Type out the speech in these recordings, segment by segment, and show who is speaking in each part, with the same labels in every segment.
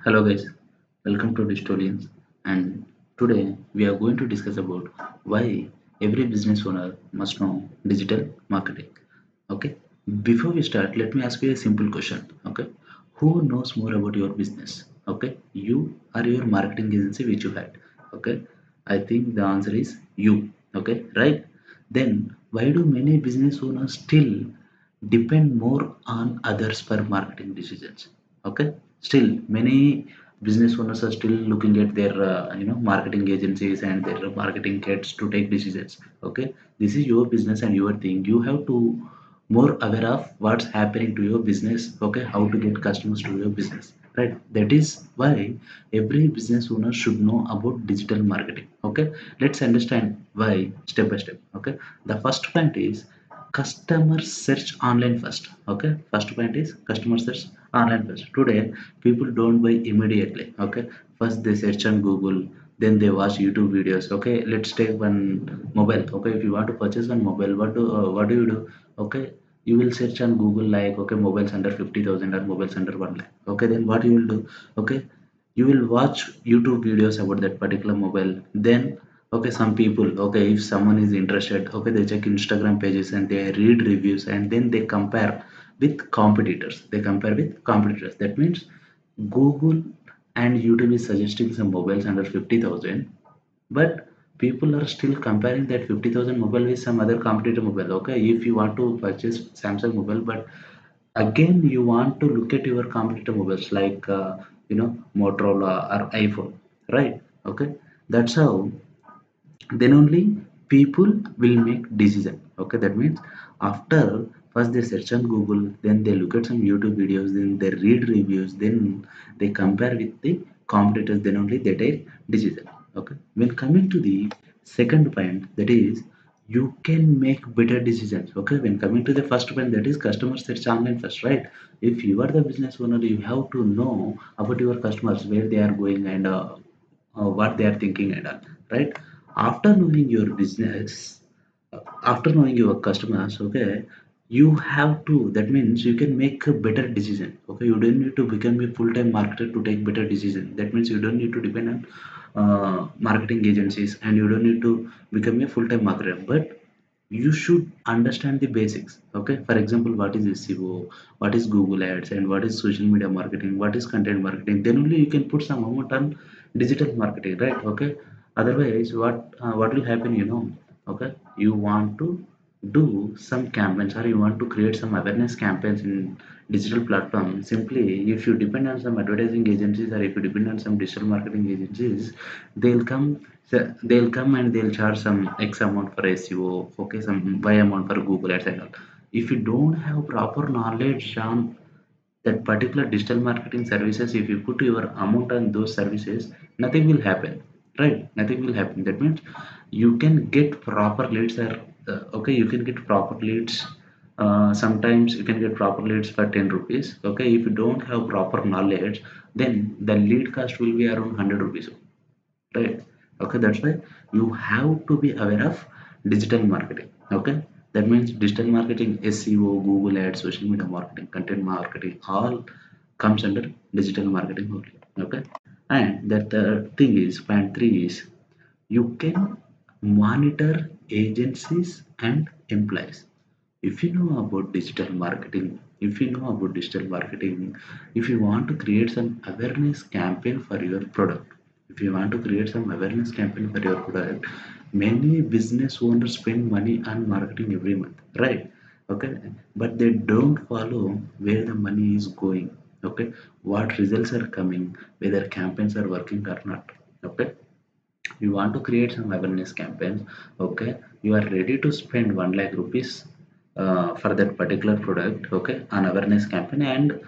Speaker 1: Hello guys, welcome to Digitoliens, and today we are going to discuss about why every business owner must know digital marketing. Okay, before we start, let me ask you a simple question. Okay, who knows more about your business? Okay, you or your marketing agency which you had. Okay, I think the answer is you. Okay, right? Then why do many business owners still depend more on others for marketing decisions? Okay, still many business owners are still looking at their marketing agencies and their marketing kits to take decisions. Okay, this is your business and your thing. You have to more aware of what's happening to your business. Okay, how to get customers to your business, right? That is why every business owner should know about digital marketing. Okay, let's understand why step by step. Okay, the first point is customer search online first. Okay, first point is customer search online first. Today people don't buy immediately. Okay, first they search on Google, then they watch YouTube videos. Okay, let's take one mobile. Okay, if you want to purchase one mobile, what do you do? Okay, you will search on Google like, okay, mobiles under 50,000 or mobiles under 1 lakh. Okay, then what you will do? Okay, you will watch YouTube videos about that particular mobile. Then okay, some people, okay, if someone is interested, okay, they check Instagram pages and they read reviews and then they compare with competitors. They compare with competitors. That means Google and YouTube is suggesting some mobiles under 50,000, but people are still comparing that 50,000 mobile with some other competitor mobile. Okay, if you want to purchase Samsung mobile, but again you want to look at your competitor mobiles like Motorola or iPhone, right? Okay, that's how then only people will make decision. Okay, that means after first they search on Google, then they look at some YouTube videos, then they read reviews, then they compare with the competitors, then only they take decision. Okay, when coming to the second point, that is you can make better decisions. Okay, when coming to the first point, that is customer search online first, right? If you are the business owner, you have to know about your customers, where they are going, and what they are thinking and all, right? After knowing your business, after knowing your customers, okay, you have to, that means you can make a better decision. Okay, you don't need to become a full-time marketer to take better decision. That means you don't need to depend on marketing agencies, and you don't need to become a full-time marketer, but you should understand the basics. Okay, for example, what is SEO, what is Google Ads, and what is social media marketing, what is content marketing, then only you can put some amount on digital marketing, right? Okay, otherwise what will happen, okay, you want to do some campaigns, or you want to create some awareness campaigns in digital platform. Simply if you depend on some advertising agencies, or if you depend on some digital marketing agencies, they'll come they'll come and they'll charge some X amount for SEO, okay, some Y amount for Google Ads and all. If you don't have proper knowledge on that particular digital marketing services, if you put your amount on those services, nothing will happen, right? Nothing will happen. That means you can get proper leads, or okay, you can get proper leads. Sometimes you can get proper leads for 10 rupees. Okay, if you don't have proper knowledge, then the lead cost will be around 100 rupees, right? Okay, that's why you have to be aware of digital marketing. Okay, that means digital marketing, SEO, Google Ads, social media marketing, content marketing, all comes under digital marketing only. Okay, and that the thing is, point 3 is you can monitor agencies and employees. If you know about digital marketing, if you know about digital marketing, if you want to create some awareness campaign for your product, if you want to create some awareness campaign for your product, many business owners spend money on marketing every month, right? Okay, but they don't follow where the money is going. Okay, what results are coming, whether campaigns are working or not. Okay, you want to create some awareness campaigns. Okay, you are ready to spend 1 lakh rupees for that particular product, okay, an awareness campaign, and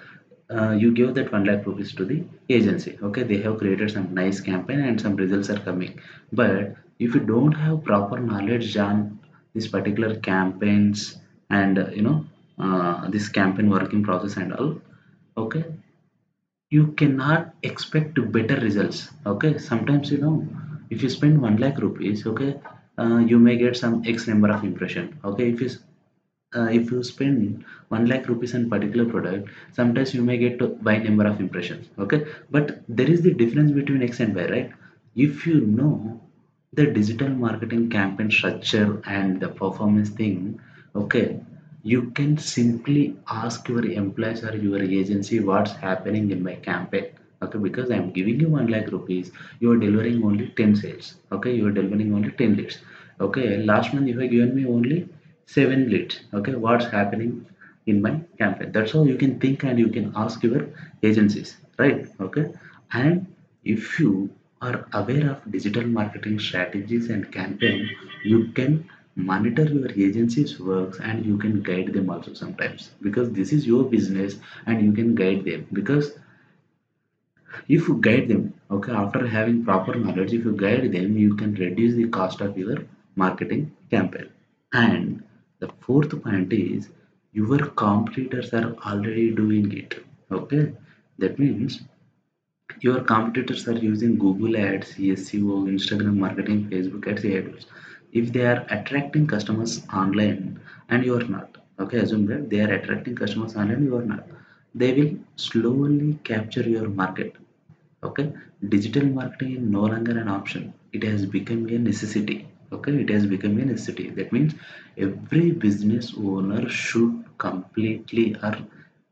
Speaker 1: you give that 1 lakh rupees to the agency. Okay, they have created some nice campaign and some results are coming, but if you don't have proper knowledge on this particular campaigns and this campaign working process and all, okay, you cannot expect better results. Okay, sometimes if you spend 1 lakh rupees, okay, you may get some X number of impression. Okay, if you if you spend 1 lakh rupees on particular product, sometimes you may get to by number of impressions. Okay, but there is the difference between X and Y, right? If you know the digital marketing campaign structure and the performance thing, okay, you can simply ask your employees or your agency what's happening in my campaign. Okay, because I'm giving you 1 lakh rupees, you are delivering only 10 sales. Okay, you are delivering only 10 leads. Okay, last month you have given me only 7 leads. Okay, what's happening in my campaign? That's how you can think and you can ask your agencies, right? Okay, and if you are aware of digital marketing strategies and campaign, you can monitor your agency's works and you can guide them also sometimes, because this is your business and you can guide them. Because if you guide them, okay, after having proper knowledge, if you guide them, you can reduce the cost of your marketing campaign. And the fourth point is, your competitors are already doing it. Okay, that means your competitors are using Google Ads, SEO, Instagram marketing, Facebook ads, AI tools. If they are attracting customers online and you are not, okay, assume that they are attracting customers online, you are not, they will slowly capture your market. Okay, digital marketing is no longer an option, it has become a necessity. Okay, it has become a necessity. That means every business owner should completely, or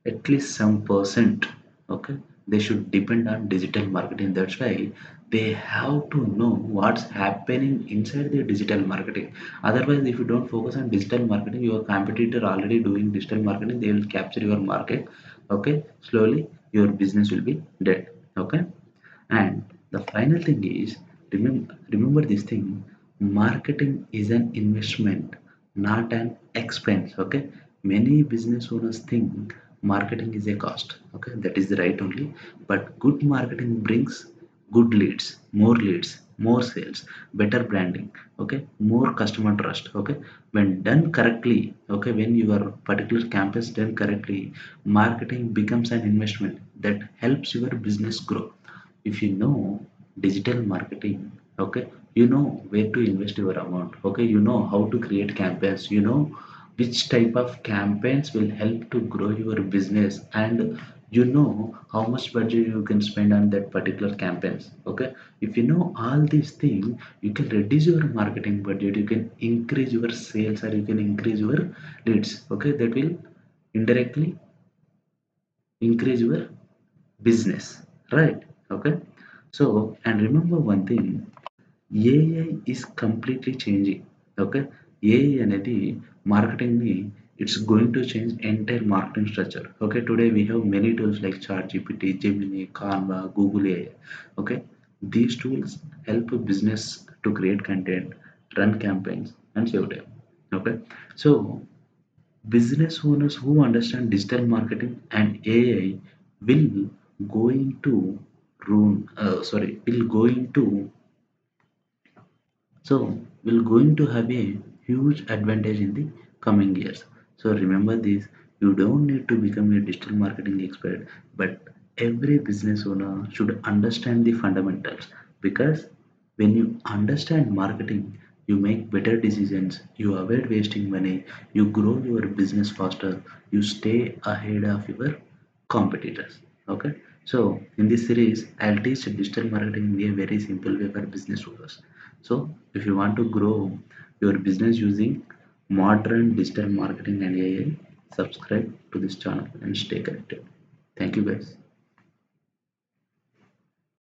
Speaker 1: at least some percent, okay, they should depend on digital marketing. That's why they have to know what's happening inside the digital marketing. Otherwise, if you don't focus on digital marketing, your competitor already doing digital marketing, they will capture your market. Okay, slowly your business will be dead. Okay, and the final thing is, remember this thing, marketing is an investment, not an expense. Okay, many business owners think marketing is a cost. Okay, that is the right only, but good marketing brings good leads, more sales, better branding. Okay, more customer trust. Okay, when done correctly, okay, when your particular campus done correctly, marketing becomes an investment that helps your business grow. If you know digital marketing, okay, you know where to invest your amount. Okay, you know how to create campaigns, you know which type of campaigns will help to grow your business, and you know how much budget you can spend on that particular campaigns. Okay, if you know all these things, you can reduce your marketing budget, you can increase your sales, or you can increase your leads. Okay, that will indirectly increase your business, right? Okay, so and remember one thing, AI is completely changing. Okay, AI అనేది marketing ని, it's going to change entire marketing structure. Okay, today we have many tools like ChatGPT, Gemini, Canva, Google AI. Okay, these tools help a business to create content, run campaigns, and save time. Okay, so business owners who understand digital marketing and AI will going to will going to, so we're going to have a huge advantage in the coming years. So remember this, you don't need to become a digital marketing expert, but every business owner should understand the fundamentals. Because when you understand marketing, you make better decisions, you avoid wasting money, you grow your business faster, you stay ahead of your competitors. Okay, so in this series, I'll teach digital marketing in a very simple way for business owners. So if you want to grow your business using modern digital marketing and AI, subscribe to this channel and stay connected. Thank you guys.